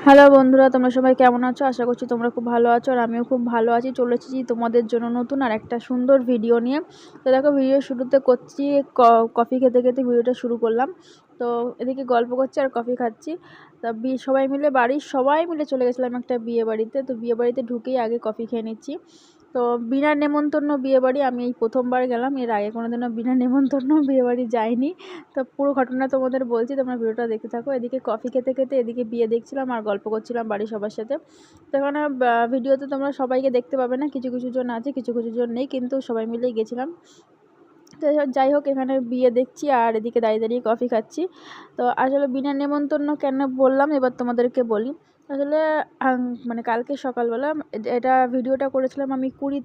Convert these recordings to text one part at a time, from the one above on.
Hello বন্ধুরা, তোমরা সবাই কেমন আছো? আশা করছি তোমরা খুব ভালো আছো আর আমিও খুব ভালো আছি। চলে এসেছি তোমাদের জন্য নতুন আর একটা সুন্দর ভিডিও নিয়ে। তো দেখো, ভিডিও শুরুতে করছি কফি খেতে খেতে ভিডিওটা শুরু করলাম। তো এদিকে গল্প করছি আর কফি খাচ্ছি। তা সবাই মিলে বাড়ির সবাই মিলে চলে গেছিলাম একটা বিয়ে বাড়িতে। তো বিয়ে বাড়িতে ঢুকেই আগে কফি খেয়ে নিচ্ছি। তো বিনা নেমন্তন্ন বিয়েবাড়ি আমি এই প্রথমবার গেলাম। এর আগে কোনোদিনও বিনা নেমন্তন্ন বিয়েবাড়ি যাইনি। তো পুরো ঘটনা তোমাদের বলছি, তোমরা ভিডিওটা দেখতে থাকো। এদিকে কফি খেতে খেতে এদিকে বিয়ে দেখছিলাম আর গল্প করছিলাম বাড়ির সবার সাথে। তো এখানে ভিডিওতে তোমরা সবাইকে দেখতে পাবে না, কিছু কিছু জন আছে, কিছু কিছু জন নেই, কিন্তু সবাই মিলেই গেছিলাম। তো যাই হোক, এখানে বিয়ে দেখছি আর এদিকে দাঁড়িয়ে দাঁড়িয়ে কফি খাচ্ছি। তো আসলে বিনা নেমন্তন্ন কেন বললাম এবার তোমাদেরকে বলি। আসলে মানে কালকে সকালবেলা এটা ভিডিওটা করেছিলাম আমি 20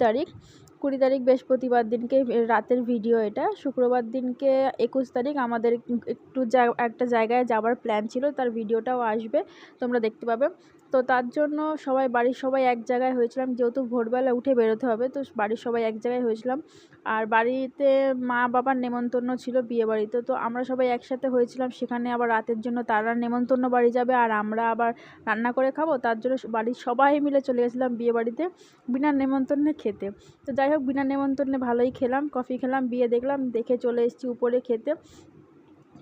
তারিখ বৃহস্পতিবার দিনকে রাতের ভিডিও। এটা শুক্রবার দিনকে 21 তারিখ আমাদের একটু একটা জায়গায় যাওয়ার প্ল্যান ছিল, তার ভিডিওটাও আসবে, তোমরা দেখতে পাবে। তো তার জন্য বাড়ির সবাই এক জায়গায় হয়েছিলাম, যেহেতু ভোরবেলা উঠে বেরোতে হবে, তো বাড়ির সবাই এক জায়গায় হয়েছিলাম। আর বাড়িতে মা বাবার নেমন্তন্ন ছিল বিয়ে বাড়িতে, তো আমরা সবাই একসাথে হয়েছিলাম। সেখানে আবার রাতের জন্য তারা নেমন্তন্ন বাড়ি যাবে আর আমরা আবার রান্না করে খাবো, তার জন্য বাড়ির সবাই মিলে চলে গেছিলাম বিয়ে বাড়িতে বিনা নেমন্তন্নে খেতে। তো যাই হোক, বিনা নেমন্তন্নে ভালোই খেলাম, কফি খেলাম, বিয়ে দেখলাম, দেখে চলে এসেছি উপরে খেতে।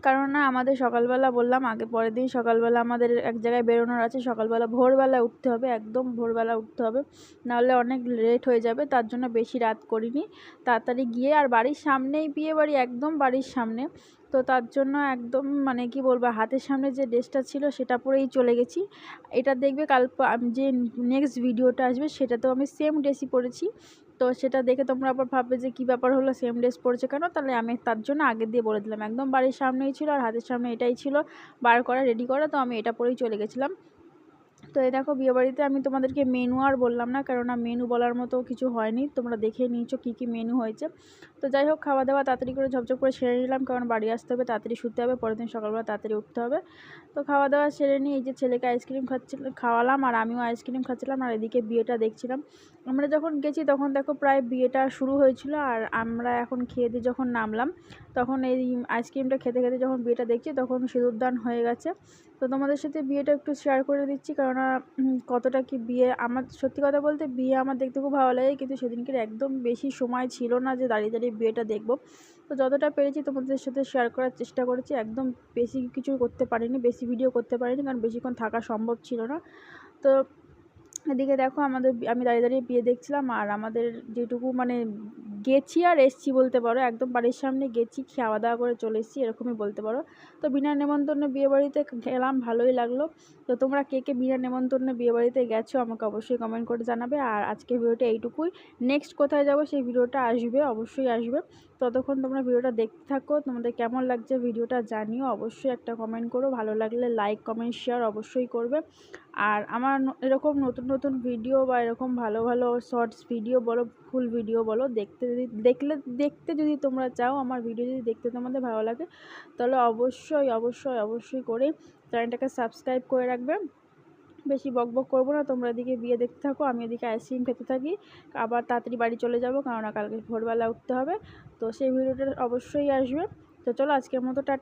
কারণ না, আমাদের সকালবেলা বললাম আগে, পরের দিন সকালবেলা আমাদের এক জায়গায় বেরোনোর আছে। সকালবেলা ভোরবেলা উঠতে হবে, একদম ভোরবেলা উঠতে হবে, নাহলে অনেক লেট হয়ে যাবে। তার জন্য বেশি রাত করিনি, তাড়াতাড়ি গিয়ে, আর বাড়ির সামনেই বিয়ে বাড়ি, একদম বাড়ির সামনে। তো তার জন্য একদম মানে কি বলবো, হাতের সামনে যে ড্রেসটা ছিল সেটা পরেই চলে গেছি। এটা দেখবে কাল যে নেক্সট ভিডিওটা আসবে সেটাতেও আমি সেম ড্রেসই পরেছি। তো সেটা দেখে তোমরা আবার ভাববে যে কী ব্যাপার হলো, সেম ড্রেস পরেছে কেন? তাহলে আমি তার জন্য আগে দিয়ে বলে দিলাম, একদম বাড়ির সামনেই ছিল আর হাতের সামনে এটাই ছিল বার করা, রেডি করা, তো আমি এটা পরেই চলে গেছিলাম। তো এই দেখো, বিয়েবাড়িতে আমি তোমাদেরকে মেনু আর বললাম না, কেননা মেনু বলার মতো কিছু হয়নি, তোমরা দেখে নিয়েছো কী কী মেনু হয়েছে। তো যাই হোক, খাওয়া দাওয়া তাড়াতাড়ি করে ঝপঝপ করে সেরে নিলাম, কারণ বাড়ি আসতে হবে, তাড়াতাড়ি শুতে হবে, পরের দিন সকালবেলা তাড়াতাড়ি উঠতে হবে। তো খাওয়া দাওয়া সেরে নিয়ে এই যে ছেলেকে আইসক্রিম খাওয়ালাম আর আমিও আইসক্রিম খাচ্ছিলাম আর এদিকে বিয়েটা দেখছিলাম। আমরা যখন গেছি তখন দেখো প্রায় বিয়েটা শুরু হয়েছিল, আর আমরা এখন খেয়ে দিয়ে যখন নামলাম তখন এই আইসক্রিমটা খেতে খেতে যখন বিয়েটা দেখছি তখন সিঁদুরদান হয়ে গেছে। তো তোমাদের সাথে বিয়েটা একটু শেয়ার করে দিচ্ছি, কেননা কতটা কি বিয়ে, আমার সত্যি কথা বলতে বিয়ে আমার দেখতে খুব ভালো লাগে, কিন্তু সেদিনকে একদম বেশি সময় ছিল না যে দাঁড়িয়ে দাঁড়িয়ে বিয়েটা দেখবো। তো যতটা পেরেছি তোমাদের সাথে শেয়ার করার চেষ্টা করেছি, একদম বেশি কিছু করতে পারিনি, বেশি ভিডিও করতে পারিনি, কারণ বেশিক্ষণ থাকা সম্ভব ছিল না। তো এদিকে দেখো, আমি দাঁড়িয়ে দাঁড়িয়ে বিয়ে দেখছিলাম আর আমাদের যেটুকু মানে গেছি আর এসছি বলতে পারো, একদম বাড়ির সামনে গেছি, খাওয়া দাওয়া করে চলে এসেছি, এরকমই বলতে পারো। তো বিনা নেমন্তন্নে বিয়ে বাড়িতে গেলাম, ভালোই লাগলো। তো তোমরা কে কে বিনা নেমন্তন্নে বিয়ে বাড়িতে গেছো আমাকে অবশ্যই কমেন্ট করে জানাবে। আর আজকের ভিডিওটা এইটুকুই, নেক্সট কোথায় যাবো সেই ভিডিওটা আসবে, অবশ্যই আসবে। ততক্ষণ তোমরা ভিডিওটা দেখতে থাকো, তোমাদের কেমন লাগছে ভিডিওটা জানিও, অবশ্যই একটা কমেন্ট করো, ভালো লাগলে লাইক কমেন্ট শেয়ার অবশ্যই করবে। আর আমার এরকম নতুন নতুন ভিডিও বা এরকম ভালো ভালো শর্টস ভিডিও বলো, ফুল ভিডিও বলো, দেখতে যদি তোমরা চাও, আমার ভিডিও যদি দেখতে তোমাদের ভালো লাগে, তাহলে অবশ্যই অবশ্যই অবশ্যই করে চ্যানেলটাকে সাবস্ক্রাইব করে রাখবে। বেশি বকবক করবো না, তোমরা এদিকে বিয়ে দেখতে থাকো, আমি এদিকে আইসক্রিম খেতে থাকি। আবার তাড়াতাড়ি বাড়ি চলে যাবো, কারণ কালকে ভোরবেলা উঠতে হবে। তো সেই ভিডিওটা অবশ্যই আসবে। তো চলো, আজকের মতো